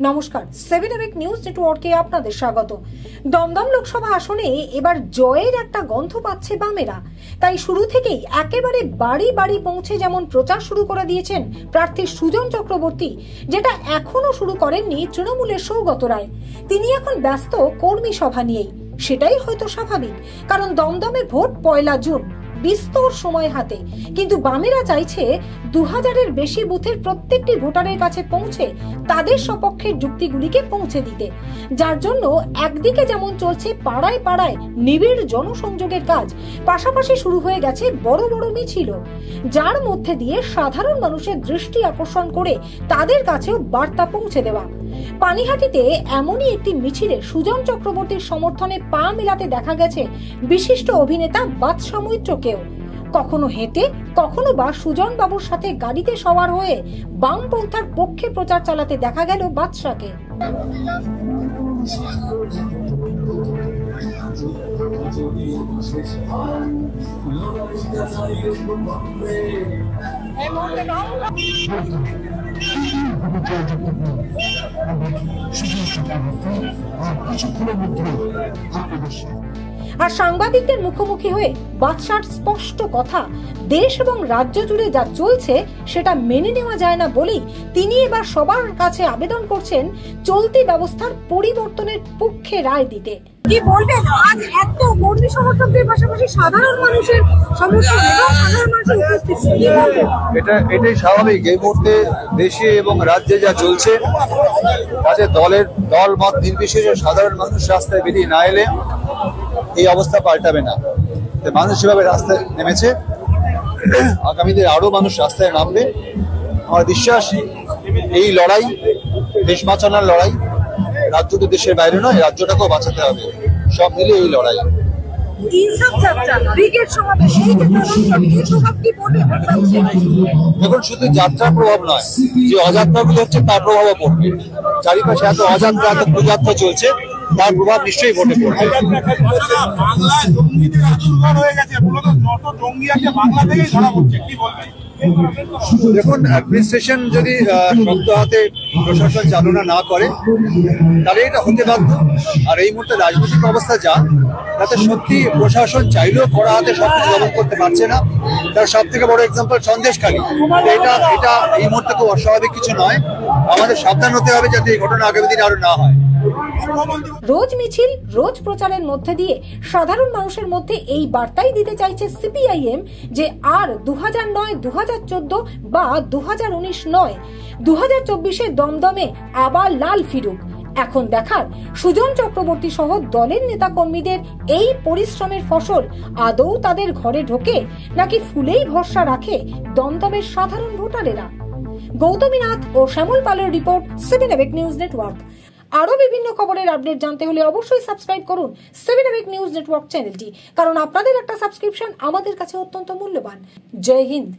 নমস্কার, 7 এবেক নিউজ নেটওয়ার্কে আপনাদের স্বাগত। দমদম লোকসভা আসনে এবার জয়ের একটা গন্ধ পাচ্ছে বামেরা। তাই শুরু থেকেই একেবারে বাড়ি বাড়ি পৌঁছে যেমন প্রচার শুরু করে দিয়েছেন প্রার্থী সুজন চক্রবর্তী, যেটা এখনো শুরু করেননি তৃণমূলের সৌগত রায়। তিনি এখন ব্যস্ত কর্মী সভা নিয়েই। সেটাই হয়তো স্বাভাবিক, কারণ দমদমে ভোট 1 জুন, বিস্তর সময় হাতে। কিন্তু বামেরা চাইছে 2000-এর বেশি বুথের প্রত্যেকটি ভোটারের কাছে পৌঁছে তাদের সপক্ষের যুক্তিগুলিকে পৌঁছে দিতে, যার জন্য একদিকে যেমন চলছে পাড়ায় পাড়ায় নিবিড় জনসংযোগের কাজ, পাশাপাশি শুরু হয়ে গেছে বড় বড় মিছিলও, যার মধ্যে দিয়ে সাধারণ মানুষের দৃষ্টি আকর্ষণ করে তাদের কাছেও বার্তা পৌঁছে দেওয়া। পানিহাটিতে এমনই একটি মিছিলে সুজন চক্রবর্তীর সমর্থনে পা মেলাতে দেখা গেছে বিশিষ্ট অভিনেতা বাদশা মৈত্রকেও। কখনো হেঁটে, কখনো বা সুজন বাবুর সাথে গাড়িতে সওয়ার হয়ে বামপন্থার পক্ষে প্রচার চালাতে দেখা গেল বাদশাকে। আর সাংবাদিকদের মুখোমুখি হয়ে বাদশার স্পষ্ট কথা, দেশ এবং রাজ্য জুড়ে যা চলছে সেটা মেনে নেওয়া যায় না বলেই তিনি এবার সবার কাছে আবেদন করছেন চলতি ব্যবস্থার পরিবর্তনের পক্ষে রায় দিতে। কি বলবেন, আজ এত কর্মী সমর্থকদের পাশাপাশি সাধারণ মানুষের সমস্যা, সাধারণ মানুষের উপস্থিতি, এটাই স্বাভাবিক। এই মুহূর্তে দেশে এবং রাজ্যে যা চলছে, তাতে দল মত নির্বিশেষে সাধারণ মানুষ রাস্তায় বেরিয়ে না এলে এই অবস্থা পাল্টাবে না। মানুষ যেভাবে রাস্তায় নেমেছে, আগামী দিনে আরো মানুষ রাস্তায় নামবে। আমার বিশ্বাস এই লড়াই দেশ বাঁচানোর লড়াই, রাজ্য তো দেশের বাইরে নয়, রাজ্যটাকেও বাঁচাতে হবে, সব মিলে এই লড়াই। দেখুন, শুধু যাত্রার প্রভাব নয়, যে অযাত্রাগুলো হচ্ছে তার প্রভাবও পড়বে। চারিপাশে এত অযাত্রা, এত কুযাত্রা চলছে, তার প্রভাব নিশ্চয়ই ভোটে পড়বে। দেখুন, অ্যাডমিনিস্ট্রেশন যদি শক্ত হাতে প্রশাসন চালনা না করে তাহলে এটা হতে বাধ্য। আর এই মুহূর্তে রাজনৈতিক অবস্থা যা, তাতে সত্যি প্রশাসন চাইলেও কড়া হাতে সবকিছু দমন করতে পারছে না। তার সব থেকে বড় এক্সাম্পল সন্দেশখালী। এটা এই মুহূর্তে খুব অস্বাভাবিক কিছু নয়। আমাদের সাবধান হতে হবে যাতে এই ঘটনা আগামী দিনে আরো না হয়। রোজ মিছিল, রোজ প্রচারের মধ্যে দিয়ে সাধারণ মানুষের মধ্যে এই বার্তাই দিতে চাইছে সিপিআইএম যে আর 2000 নয়, 2014 বা 2019 নয়, 2024-এ দমদমে আবার লাল ফিরুক। এখন দেখার সুজন চক্রবর্তী সহ দলের নেতা কর্মীদের এই পরিশ্রমের ফসল আদৌ তাদের ঘরে ঢোকে, নাকি ফুলেই ভরসা রাখে দমদমের সাধারণ ভোটারেরা। গৌতমী নাথ ও শ্যামল পালের রিপোর্ট, 7 এবেক নিউজ নেটওয়ার্ক। আরো বিভিন্ন খবরের আপডেট জানতে হলে অবশ্যই সাবস্ক্রাইব করুন 7 এবেক নিউজ নেটওয়ার্ক চ্যানেলটি, কারণ আপনাদের একটা সাবস্ক্রিপশন আমাদের কাছে অত্যন্ত মূল্যবান। জয় হিন্দ।